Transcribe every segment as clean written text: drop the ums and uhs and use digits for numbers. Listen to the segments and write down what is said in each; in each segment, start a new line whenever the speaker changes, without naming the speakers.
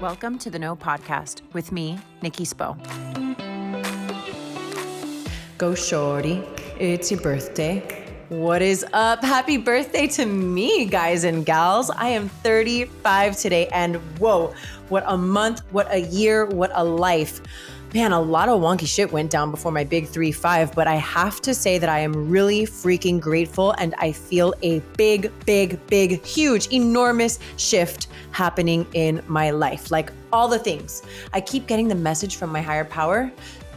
Welcome to the No Podcast with me, Nikki Spo. Go shorty, it's your birthday. What is up? Happy birthday to me, guys and gals. I am 35 today, and whoa, what a month, what a year, what a life. Man, a lot of wonky shit went down before my big 3-5, but I have to say that I am really freaking grateful, and I feel a big, huge, enormous shift happening in my life. Like all the things. I keep getting the message from my higher power,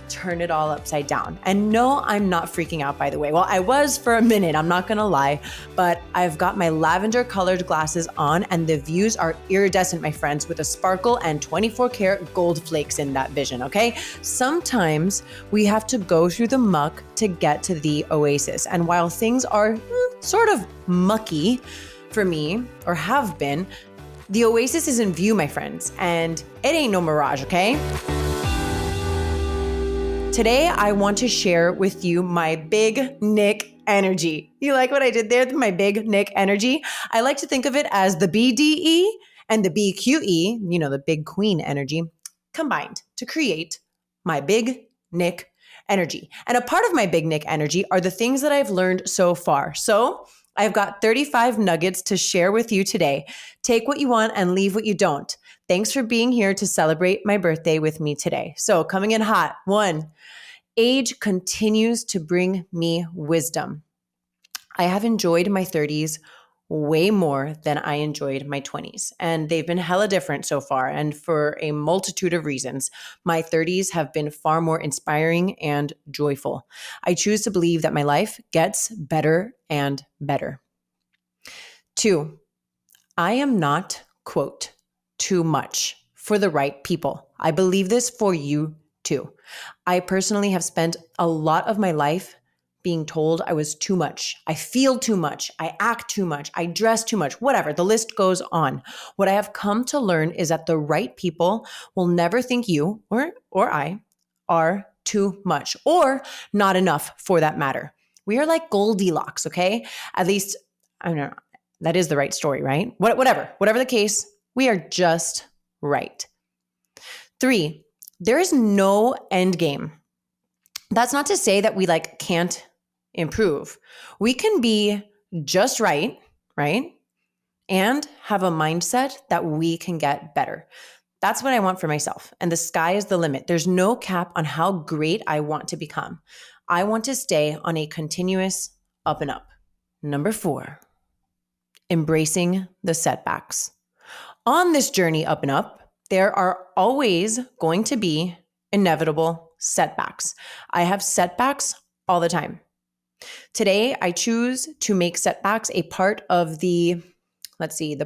turn it all upside down. And no, I'm not freaking out, by the way. Well, I was for a minute, I'm not gonna lie, but I've got my lavender colored glasses on and the views are iridescent, my friends, with a sparkle and 24 karat gold flakes in that vision, okay? Sometimes we have to go through the muck to get to the oasis. And while things are sort of mucky for me, or have been, the oasis is in view, my friends, and it ain't no mirage, okay? Today, I want to share with you my Big Nik Energy. You like what I did there? My Big Nik Energy? I like to think of it as the BDE and the BQE, you know, the Big Queen Energy, combined to create my Big Nik Energy. And a part of my Big Nik Energy are the things that I've learned so far. So I've got 35 nuggets to share with you today. Take what you want and leave what you don't. Thanks for being here to celebrate my birthday with me today. So coming in hot, 1, age continues to bring me wisdom. I have enjoyed my 30s way more than I enjoyed my 20s. And they've been hella different so far. And for a multitude of reasons, my 30s have been far more inspiring and joyful. I choose to believe that my life gets better and better. 2, I am not, quote, too much for the right people. I believe this for you too. I personally have spent a lot of my life being told I was too much. I feel too much. I act too much. I dress too much, whatever. The list goes on. What I have come to learn is that the right people will never think you or I are too much or not enough for that matter. We are like Goldilocks, okay? At least, I don't know, that is the right story, right? Whatever the case, we are just right. 3, there is no end game. That's not to say that we can't improve. We can be just right? And have a mindset that we can get better. That's what I want for myself. And the sky is the limit. There's no cap on how great I want to become. I want to stay on a continuous up and up. 4, embracing the setbacks. On this journey up and up, there are always going to be inevitable setbacks. I have setbacks all the time. Today, I choose to make setbacks a part of the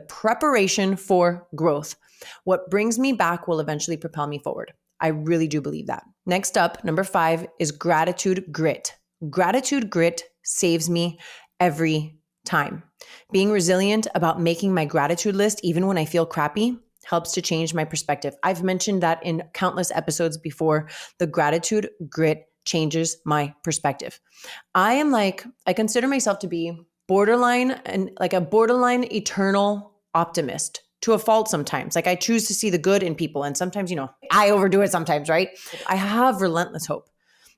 preparation for growth. What brings me back will eventually propel me forward. I really do believe that. Next up, 5 is gratitude grit. Gratitude grit saves me every time. Being resilient about making my gratitude list, even when I feel crappy, helps to change my perspective. I've mentioned that in countless episodes before. The gratitude grit changes my perspective. I consider myself to be borderline eternal optimist to a fault sometimes. I choose to see the good in people, and sometimes, I overdo it sometimes, right? I have relentless hope.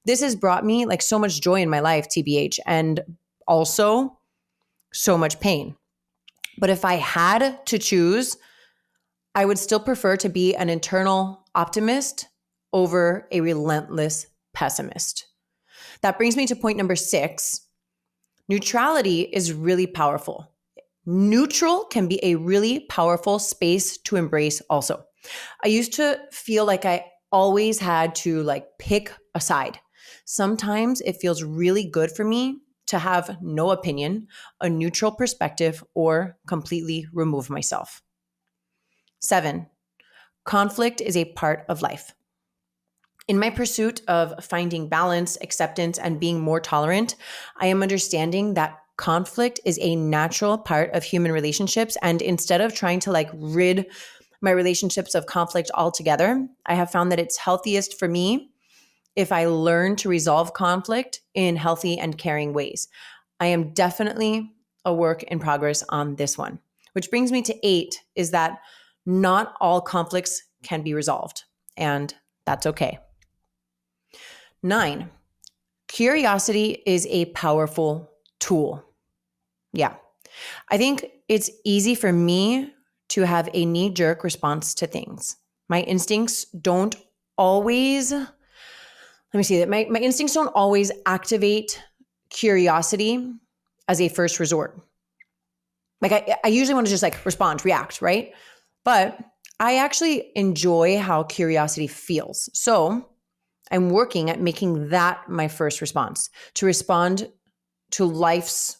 This has brought me so much joy in my life, TBH, and also so much pain. But if I had to choose, I would still prefer to be an eternal optimist over a relentless pessimist. That brings me to point 6. Neutrality is really powerful. Neutral can be a really powerful space to embrace also. I used to feel like I always had to pick a side. Sometimes it feels really good for me to have no opinion, a neutral perspective, or completely remove myself. 7, conflict is a part of life. In my pursuit of finding balance, acceptance, and being more tolerant, I am understanding that conflict is a natural part of human relationships. And instead of trying to rid my relationships of conflict altogether, I have found that it's healthiest for me if I learn to resolve conflict in healthy and caring ways. I am definitely a work in progress on this one. Which brings me to 8 is that not all conflicts can be resolved, and that's okay. 9, curiosity is a powerful tool. Yeah. I think it's easy for me to have a knee-jerk response to things. My instincts don't always, my instincts don't always activate curiosity as a first resort. Like I usually want to just like respond, react, right? But I actually enjoy how curiosity feels. So I'm working at making that my first response, to respond to life's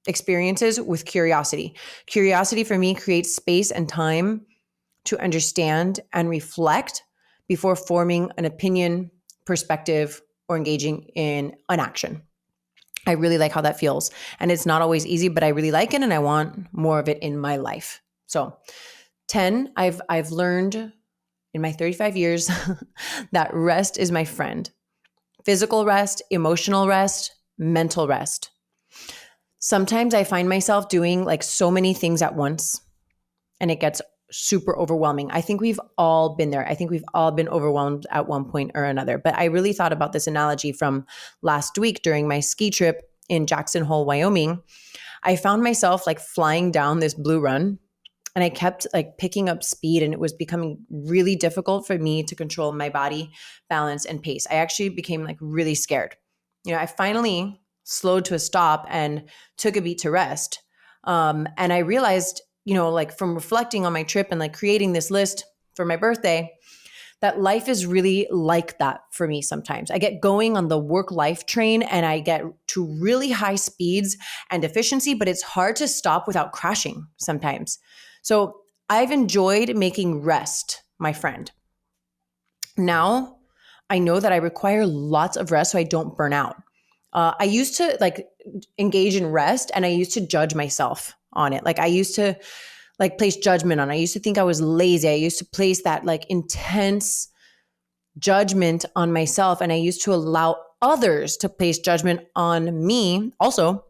experiences with curiosity. Curiosity for me creates space and time to understand and reflect before forming an opinion, perspective, or engaging in an action. I really like how that feels. And it's not always easy, but I really like it and I want more of it in my life. So 10, I've learned in my 35 years that rest is my friend. Physical rest, emotional rest, mental rest. Sometimes I find myself doing like so many things at once and it gets super overwhelming. I think we've all been there. I think we've all been overwhelmed at one point or another. But I really thought about this analogy from last week during my ski trip in Jackson Hole, Wyoming. I found myself like flying down this blue run and I kept like picking up speed and it was becoming really difficult for me to control my body, balance, and pace. I actually became like really scared. I finally slowed to a stop and took a beat to rest. And I realized, like from reflecting on my trip and like creating this list for my birthday, that life is really like that for me sometimes. I get going on the work-life train and I get to really high speeds and efficiency, but it's hard to stop without crashing sometimes. So I've enjoyed making rest my friend. Now I know that I require lots of rest so I don't burn out. I used to like engage in rest and I used to judge myself on it. Like I used to like place judgment on it. I used to think I was lazy. I used to place that like intense judgment on myself. And I used to allow others to place judgment on me also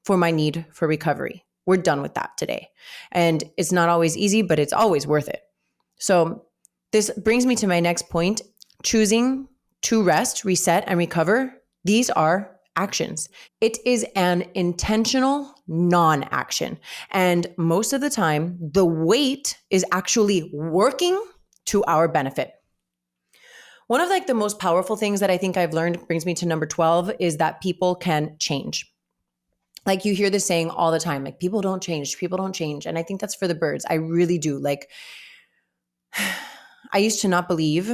for my need for recovery. We're done with that today. And it's not always easy, but it's always worth it. So this brings me to my next point. Choosing to rest, reset, and recover. These are actions. It is an intentional non-action. And most of the time, the weight is actually working to our benefit. One of like the most powerful things that I think I've learned brings me to number 12 is that people can change. Like you hear this saying all the time, like people don't change. And I think that's for the birds. I really do. Like I used to not believe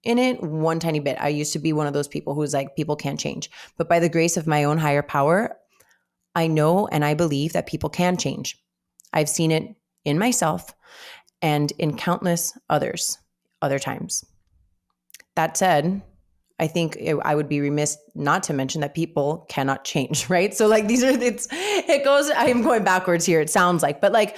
in it one tiny bit. I used to be one of those people who's like, people can't change. But by the grace of my own higher power, I know and I believe that people can change. I've seen it in myself and in countless other times. That said, I think I would be remiss not to mention that people cannot change, right? So like I'm going backwards here, it sounds like, but like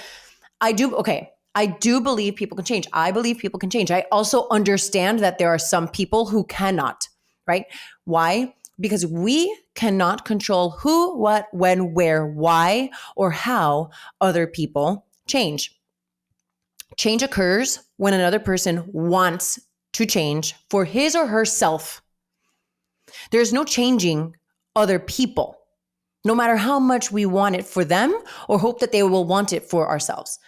I do believe people can change. I believe people can change. I also understand that there are some people who cannot, right? Why? Because we cannot control who, what, when, where, why, or how other people change. Change occurs when another person wants to change for his or herself. There's no changing other people, no matter how much we want it for them or hope that they will want it for ourselves.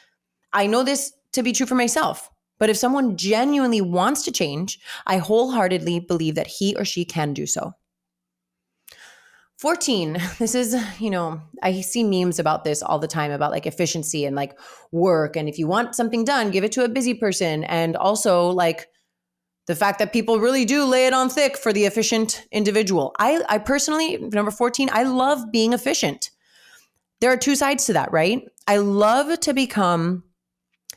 I know this to be true for myself, but if someone genuinely wants to change, I wholeheartedly believe that he or she can do so. 14, this is, I see memes about this all the time about like efficiency and like work. And if you want something done, give it to a busy person. And also like the fact that people really do lay it on thick for the efficient individual. I personally, number 14, I love being efficient. There are two sides to that, right? I love to become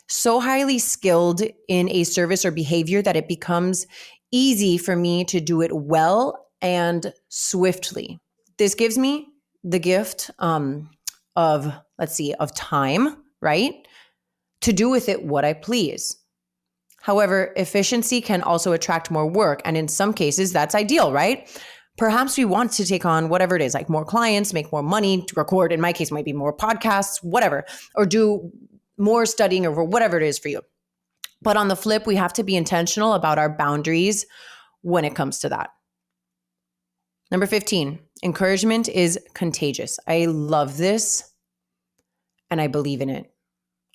so highly skilled in a service or behavior that it becomes easy for me to do it well and swiftly. This gives me the gift of time, right? To do with it what I please. However, efficiency can also attract more work. And in some cases, that's ideal, right? Perhaps we want to take on whatever it is, like more clients, make more money to record. In my case, it might be more podcasts, whatever, or do more studying or whatever it is for you. But on the flip, we have to be intentional about our boundaries when it comes to that. Number 15, encouragement is contagious. I love this and I believe in it.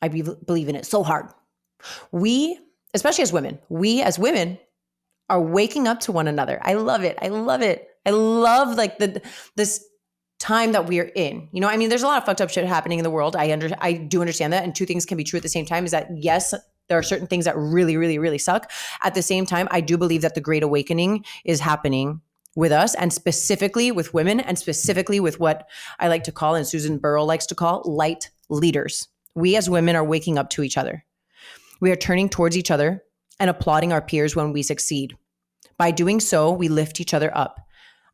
I believe in it so hard. We, especially as women are waking up to one another. I love it. I love it. I love like this time that we're in. You know, I mean, there's a lot of fucked up shit happening in the world. I do understand that. And two things can be true at the same time is that yes, there are certain things that really, really, really suck. At the same time, I do believe that the Great Awakening is happening with us and specifically with women and specifically with what I like to call and Susan Burrow likes to call light leaders. We as women are waking up to each other. We are turning towards each other and applauding our peers when we succeed. By doing so, we lift each other up.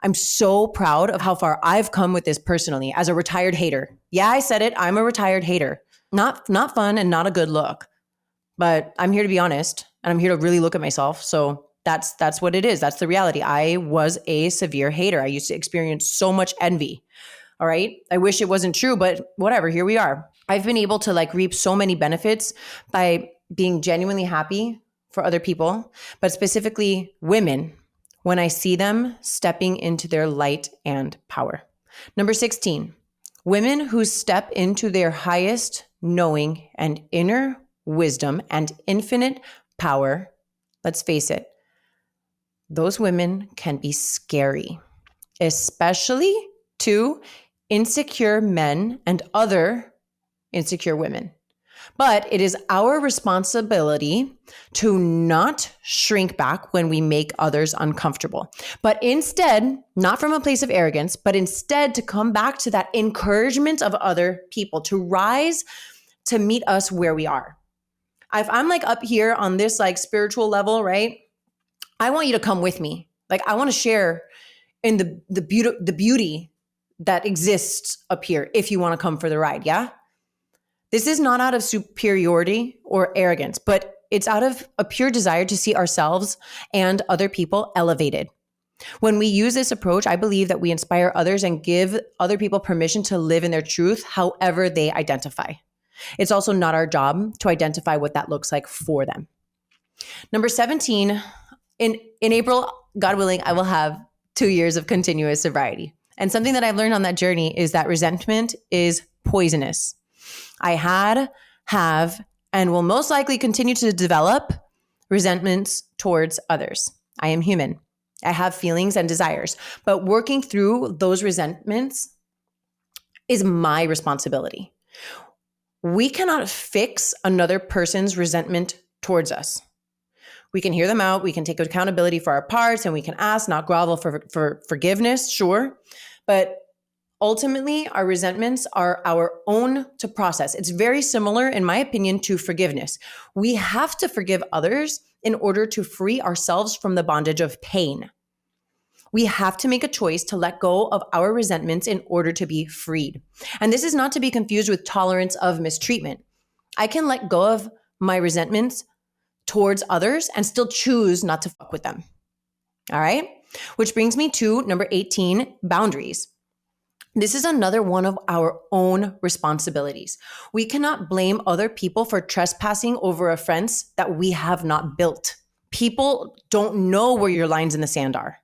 I'm so proud of how far I've come with this personally as a retired hater. Yeah, I said it. I'm a retired hater. Not fun and not a good look. But I'm here to be honest and I'm here to really look at myself. So that's what it is. That's the reality. I was a severe hater. I used to experience so much envy. All right. I wish it wasn't true, but whatever. Here we are. I've been able to like reap so many benefits by being genuinely happy for other people, but specifically women when I see them stepping into their light and power. Number 16, women who step into their highest knowing and inner wisdom and infinite power. Let's face it. Those women can be scary, especially to insecure men and other insecure women. But it is our responsibility to not shrink back when we make others uncomfortable, but instead, not from a place of arrogance, but instead to come back to that encouragement of other people to rise to meet us where we are. If I'm like up here on this like spiritual level, right? I want you to come with me. Like I want to share in the beauty that exists up here if you want to come for the ride. Yeah. This is not out of superiority or arrogance, but it's out of a pure desire to see ourselves and other people elevated. When we use this approach, I believe that we inspire others and give other people permission to live in their truth, however they identify. It's also not our job to identify what that looks like for them. Number 17, in April, God willing, I will have 2 years of continuous sobriety. And something that I've learned on that journey is that resentment is poisonous. I have, and will most likely continue to develop resentments towards others. I am human. I have feelings and desires, but working through those resentments is my responsibility. We cannot fix another person's resentment towards us. We can hear them out. We can take accountability for our parts and we can ask, not grovel for forgiveness, sure. But ultimately, our resentments are our own to process. It's very similar, in my opinion, to forgiveness. We have to forgive others in order to free ourselves from the bondage of pain. We have to make a choice to let go of our resentments in order to be freed. And this is not to be confused with tolerance of mistreatment. I can let go of my resentments towards others and still choose not to fuck with them. All right? Which brings me to number 18, boundaries. This is another one of our own responsibilities. We cannot blame other people for trespassing over a fence that we have not built. People don't know where your lines in the sand are.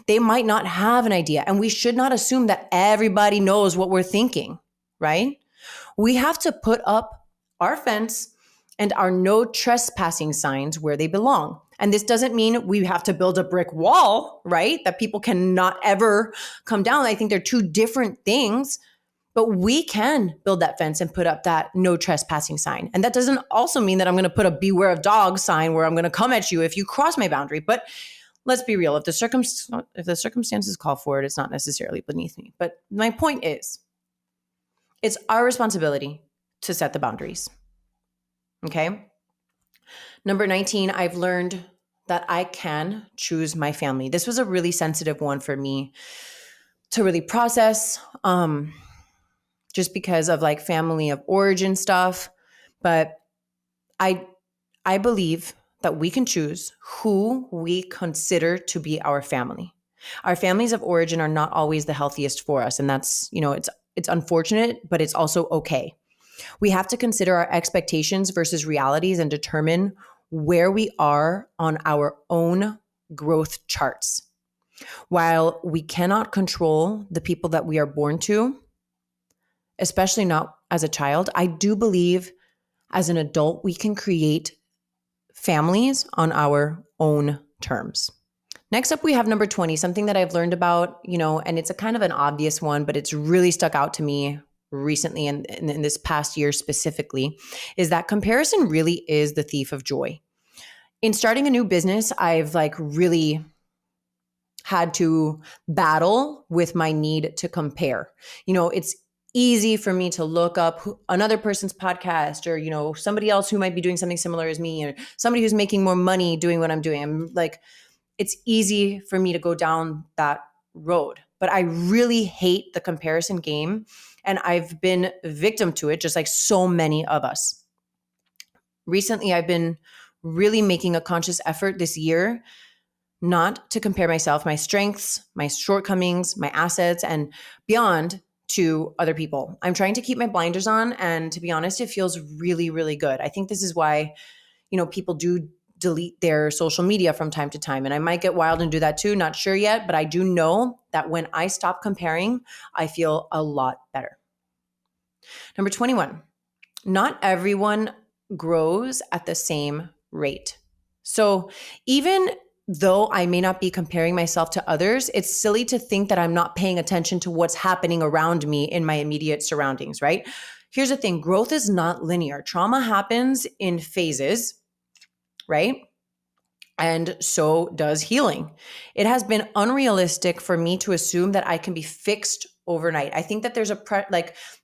They might not have an idea, and we should not assume that everybody knows what we're thinking, right? We have to put up our fence and our no trespassing signs where they belong. And this doesn't mean we have to build a brick wall, right? That people cannot ever come down. I think they're two different things, but we can build that fence and put up that no trespassing sign. And that doesn't also mean that I'm going to put a beware of dogs sign where I'm going to come at you if you cross my boundary. But let's be real. If the circumstances call for it, it's not necessarily beneath me. But my point is, it's our responsibility to set the boundaries. Okay. Number 19, I've learned that I can choose my family. This was a really sensitive one for me to really process, just because of like family of origin stuff. But I believe that we can choose who we consider to be our family. Our families of origin are not always the healthiest for us. And that's, it's unfortunate, but it's also okay. We have to consider our expectations versus realities and determine where we are on our own growth charts. While we cannot control the people that we are born to, especially not as a child, I do believe as an adult, we can create families on our own terms. Next up, we have number 20, something that I've learned about, and it's a kind of an obvious one, but it's really stuck out to me recently and in this past year specifically, is that comparison really is the thief of joy. In starting a new business, I've really had to battle with my need to compare. It's easy for me to look up another person's podcast or, somebody else who might be doing something similar as me or somebody who's making more money doing what I'm doing. It's easy for me to go down that road, but I really hate the comparison game. And I've been victim to it, just like so many of us. Recently, I've been really making a conscious effort this year not to compare myself, my strengths, my shortcomings, my assets, and beyond to other people. I'm trying to keep my blinders on. And to be honest, it feels really, really good. I think this is why, people do delete their social media from time to time. And I might get wild and do that too. Not sure yet, but I do know that when I stop comparing, I feel a lot better. Number 21, not everyone grows at the same rate. So even though I may not be comparing myself to others, it's silly to think that I'm not paying attention to what's happening around me in my immediate surroundings, right? Here's the thing, growth is not linear. Trauma happens in phases, right? And so does healing. It has been unrealistic for me to assume that I can be fixed overnight. I think that there's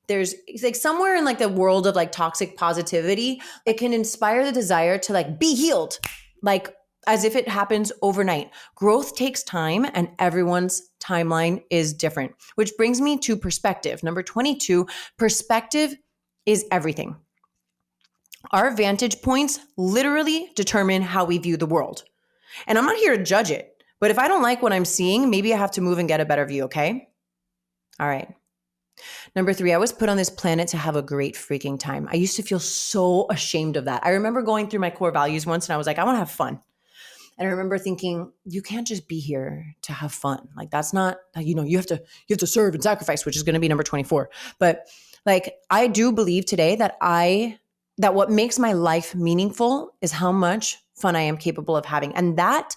there's somewhere in the world of toxic positivity, it can inspire the desire to be healed, as if it happens overnight. Growth takes time and everyone's timeline is different, which brings me to perspective. Number 22, perspective is everything. Our vantage points literally determine how we view the world. And I'm not here to judge it, but if I don't like what I'm seeing, maybe I have to move and get a better view, okay? All right. Number 3, I was put on this planet to have a great freaking time. I used to feel so ashamed of that. I remember going through my core values once and I was like, I want to have fun. And I remember thinking, you can't just be here to have fun. That's not, you have to serve and sacrifice, which is going to be number 24. But I do believe today that what makes my life meaningful is how much fun I am capable of having. And that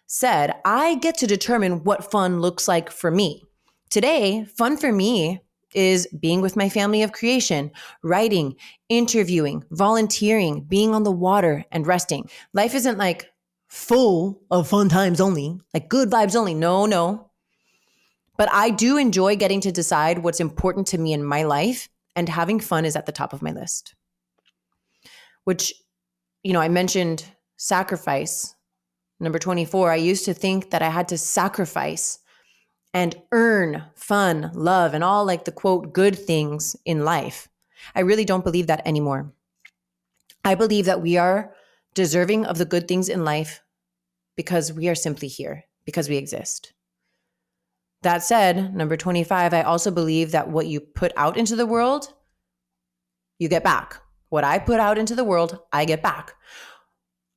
said, I get to determine what fun looks like for me. Today, fun for me is being with my family of creation, writing, interviewing, volunteering, being on the water, and resting. Life isn't full of fun times only, good vibes only. No. But I do enjoy getting to decide what's important to me in my life, and having fun is at the top of my list. Which, I mentioned sacrifice. Number 24, I used to think that I had to sacrifice and earn fun, love, and all the quote good things in life. I really don't believe that anymore. I believe that we are deserving of the good things in life because we are simply here, because we exist. That said, number 25, I also believe that what you put out into the world, you get back. What I put out into the world, I get back.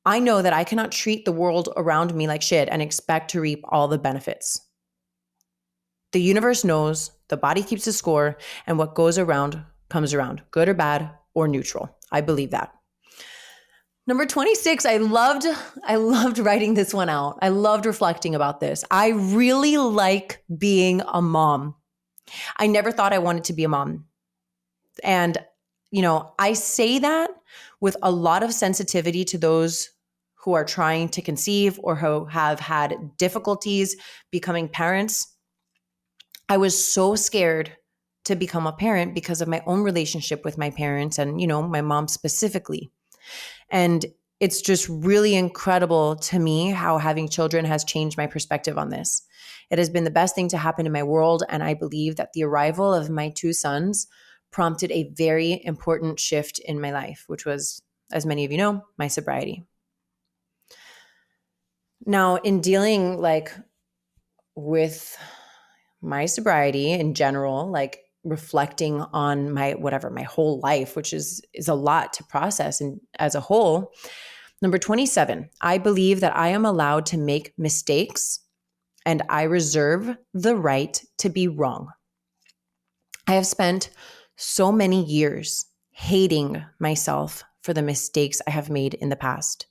I know that I cannot treat the world around me like shit and expect to reap all the benefits. The universe knows, the body keeps a score, and what goes around comes around, good or bad or neutral. I believe that. Number 26, I loved writing this one out. I loved reflecting about this. I really like being a mom. I never thought I wanted to be a mom. And, I say that with a lot of sensitivity to those who are trying to conceive or who have had difficulties becoming parents. I was so scared to become a parent because of my own relationship with my parents and, my mom specifically. And it's just really incredible to me how having children has changed my perspective on this. It has been the best thing to happen in my world. And I believe that the arrival of my 2 sons prompted a very important shift in my life, which was, as many of you know, my sobriety. Now, in dealing with my sobriety in general, reflecting on my whole life, which is a lot to process and as a whole, Number 27, I believe that I am allowed to make mistakes and I reserve the right to be wrong. I have spent so many years hating myself for the mistakes I have made in the past.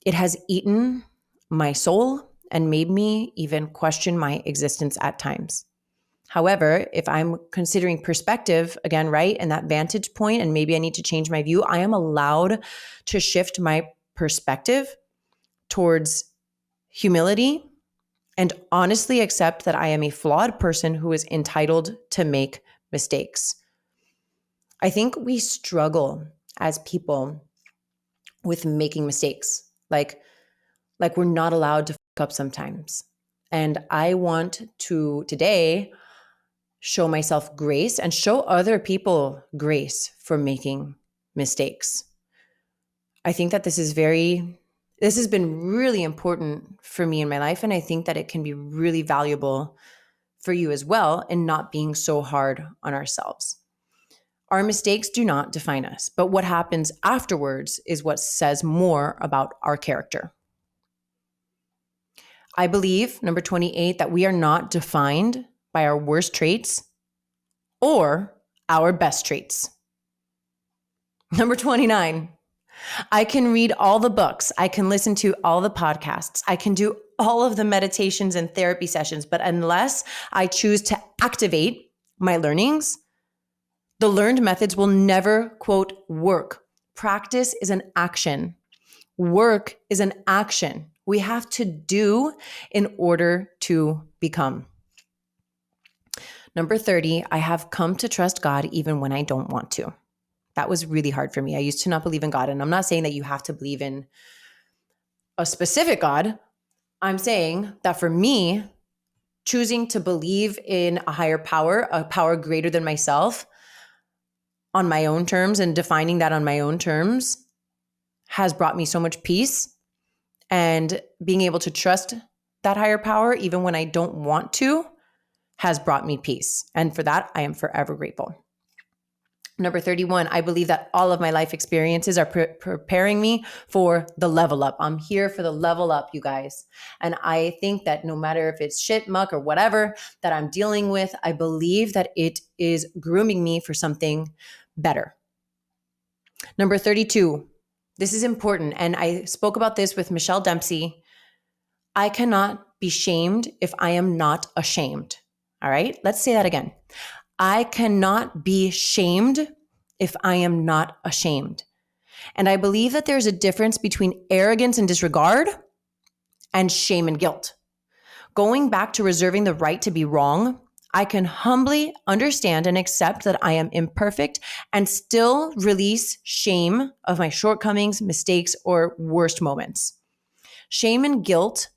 It has eaten my soul and made me even question my existence at times. However, if I'm considering perspective again, right, and that vantage point, and maybe I need to change my view, I am allowed to shift my perspective towards humility and honestly accept that I am a flawed person who is entitled to make mistakes. I think we struggle as people with making mistakes. Like we're not allowed to fuck up sometimes. And I want to today show myself grace and show other people grace for making mistakes. I think that this has been really important for me in my life. And I think that it can be really valuable for you as well in not being so hard on ourselves. Our mistakes do not define us, but what happens afterwards is what says more about our character. I believe, number 28, that we are not defined by our worst traits or our best traits. Number 29, I can read all the books. I can listen to all the podcasts. I can do all of the meditations and therapy sessions, but unless I choose to activate my learnings, the learned methods will never, quote, work. Practice is an action. Work is an action. We have to do in order to become. Number 30, I have come to trust God even when I don't want to. That was really hard for me. I used to not believe in God. And I'm not saying that you have to believe in a specific God. I'm saying that for me, choosing to believe in a higher power, a power greater than myself, on my own terms and defining that on my own terms has brought me so much peace. And being able to trust that higher power, even when I don't want to, has brought me peace. And for that, I am forever grateful. Number 31, I believe that all of my life experiences are preparing me for the level up. I'm here for the level up, you guys. And I think that no matter if it's shit, muck, or whatever that I'm dealing with, I believe that it is grooming me for something better. Number 32, this is important. And I spoke about this with Michelle Dempsey. I cannot be shamed if I am not ashamed. All right, let's say that again. I cannot be shamed if I am not ashamed. And I believe that there's a difference between arrogance and disregard and shame and guilt. Going back to reserving the right to be wrong, I can humbly understand and accept that I am imperfect and still release shame of my shortcomings, mistakes, or worst moments. Shame and guilt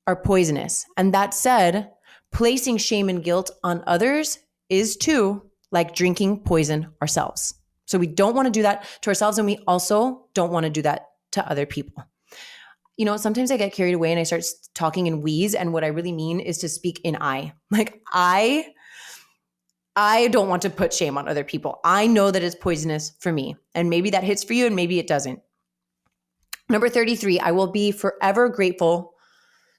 are poisonous. And that said, placing shame and guilt on others is too like drinking poison ourselves. So we don't want to do that to ourselves, and we also don't want to do that to other people. You know, sometimes I get carried away and I start talking in we's, and what I really mean is to speak in I. Like I don't want to put shame on other people. I know that it's poisonous for me, and maybe that hits for you and maybe it doesn't. Number 33, I will be forever grateful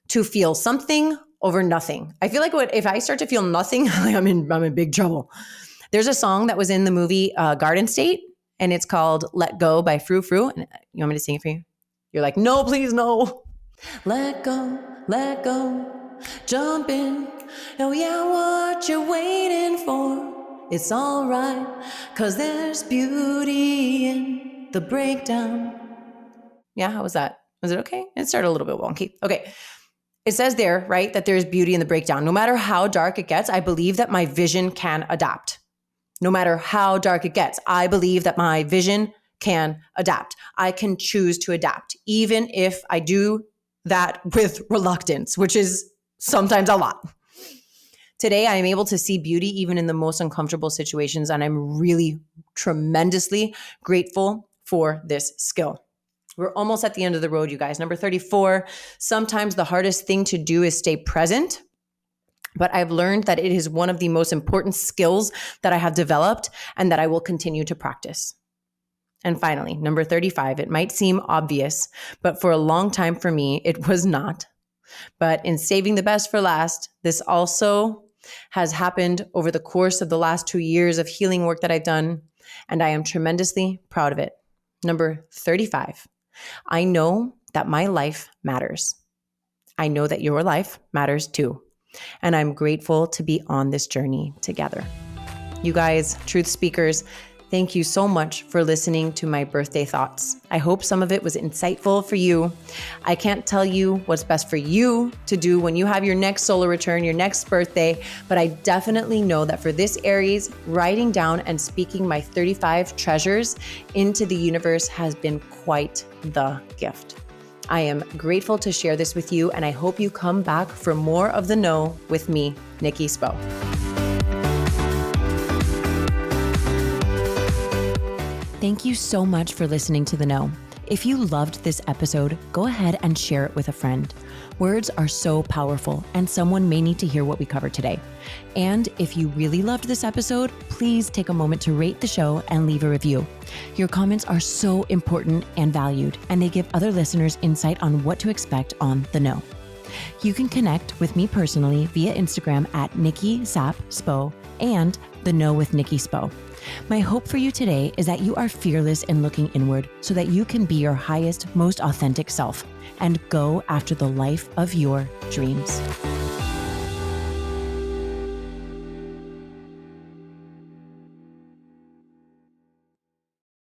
to feel something over nothing. I feel like if I start to feel nothing, I'm in big trouble. There's a song that was in the movie Garden State, and it's called Let Go by Frou Frou. And you want me to sing it for you? You're like, no, please, no. Let go, jump in. Oh yeah, what you waiting for? It's all right, 'cause there's beauty in the breakdown. Yeah, how was that? Was it okay? It started a little bit wonky. Okay. It says there, right, that there's beauty in the breakdown. No matter how dark it gets, I believe that my vision can adapt. No matter how dark it gets, I believe that my vision can adapt. I can choose to adapt, even if I do that with reluctance, which is sometimes a lot. Today, I am able to see beauty even in the most uncomfortable situations, and I'm really tremendously grateful for this skill. We're almost at the end of the road, you guys. Number 34, sometimes the hardest thing to do is stay present, but I've learned that it is one of the most important skills that I have developed and that I will continue to practice. And finally, number 35, it might seem obvious, but for a long time for me, it was not. But in saving the best for last, this also has happened over the course of the last 2 years of healing work that I've done, and I am tremendously proud of it. Number 35, I know that my life matters. I know that your life matters too. And I'm grateful to be on this journey together. You guys, truth speakers, thank you so much for listening to my birthday thoughts. I hope some of it was insightful for you. I can't tell you what's best for you to do when you have your next solar return, your next birthday, but I definitely know that for this Aries, writing down and speaking my 35 treasures into the universe has been quite the gift. I am grateful to share this with you, and I hope you come back for more of The Know with me, Nikki Spo. Thank you so much for listening to The Know. If you loved this episode, go ahead and share it with a friend. Words are so powerful, and someone may need to hear what we covered today. And if you really loved this episode, please take a moment to rate the show and leave a review. Your comments are so important and valued, and they give other listeners insight on what to expect on The Know. You can connect with me personally via Instagram at Nikki Spo and The Know with Nikki Spo. My hope for you today is that you are fearless in looking inward so that you can be your highest, most authentic self and go after the life of your dreams.